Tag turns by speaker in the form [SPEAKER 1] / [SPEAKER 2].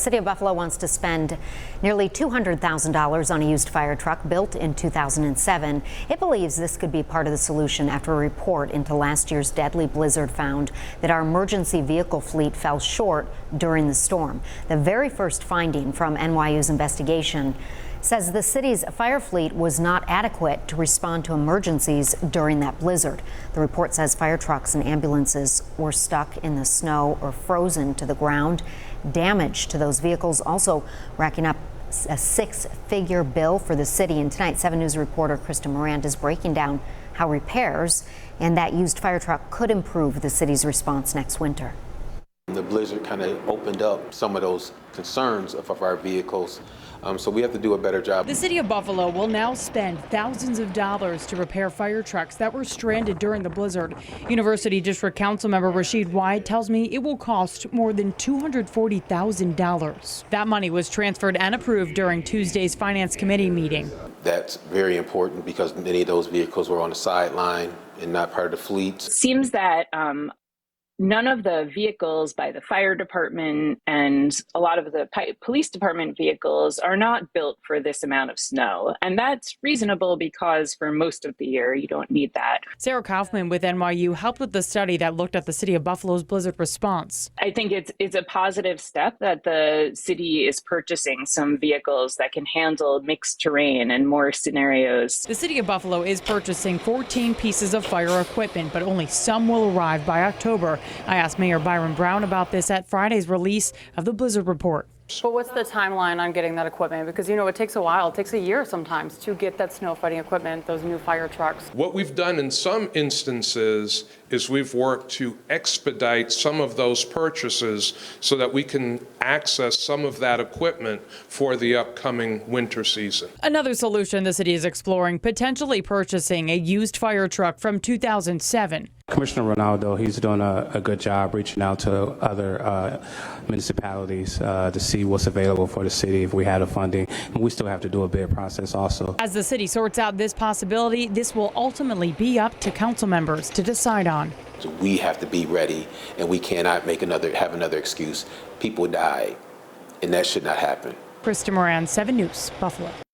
[SPEAKER 1] city of Buffalo wants to spend nearly $200,000 on a used fire truck built in 2007. It believes this could be part of the solution after a report into last year's deadly blizzard found that our emergency vehicle fleet fell short during the storm. The very first finding from NYU's investigation says the city's fire fleet was not adequate to respond to emergencies during that blizzard. The report says fire trucks and ambulances were stuck in the snow or frozen to the ground. Damage to those vehicles also racking up a six-figure bill for the city. And tonight, 7 News reporter Krista Morant is breaking down how repairs and that used fire truck could improve the city's response next winter.
[SPEAKER 2] The blizzard kind of opened up some of those concerns of our vehicles, so we have to do a better job.
[SPEAKER 3] The city of Buffalo will now spend thousands of dollars to repair fire trucks that were stranded during the blizzard. University District Council member Rashid White tells me it will cost more than $240,000. That money was transferred and approved during Tuesday's Finance Committee meeting.
[SPEAKER 2] That's very important because many of those vehicles were on the sideline and not part of the fleet.
[SPEAKER 4] It seems that none of the vehicles by the fire department and a lot of the police department vehicles are not built for this amount of snow. And that's reasonable because for most of the year, you don't need that.
[SPEAKER 3] Sarah Kaufman with NYU helped with the study that looked at the city of Buffalo's blizzard response.
[SPEAKER 4] I think it's a positive step that the city is purchasing some vehicles that can handle mixed terrain and more scenarios.
[SPEAKER 3] The city of Buffalo is purchasing 14 pieces of fire equipment, but only some will arrive by October. I asked Mayor Byron Brown about this at Friday's release of the blizzard report.
[SPEAKER 5] But what's the timeline on getting that equipment? Because, you know, it takes a while. It takes a year sometimes to get that snow fighting equipment, those new fire trucks.
[SPEAKER 6] What we've done in some instances is we've worked to expedite some of those purchases so that we can access some of that equipment for the upcoming winter season.
[SPEAKER 3] Another solution the city is exploring, potentially purchasing a used fire truck from 2007.
[SPEAKER 7] Commissioner Ronaldo, he's doing a good job reaching out to other municipalities to see what's available for the city if we had the funding. And we still have to do a bid process also.
[SPEAKER 3] As the city sorts out this possibility, this will ultimately be up to council members to decide on.
[SPEAKER 2] So we have to be ready, and we cannot have another excuse. People died, and that should not happen.
[SPEAKER 3] Krista Moran, 7 News, Buffalo.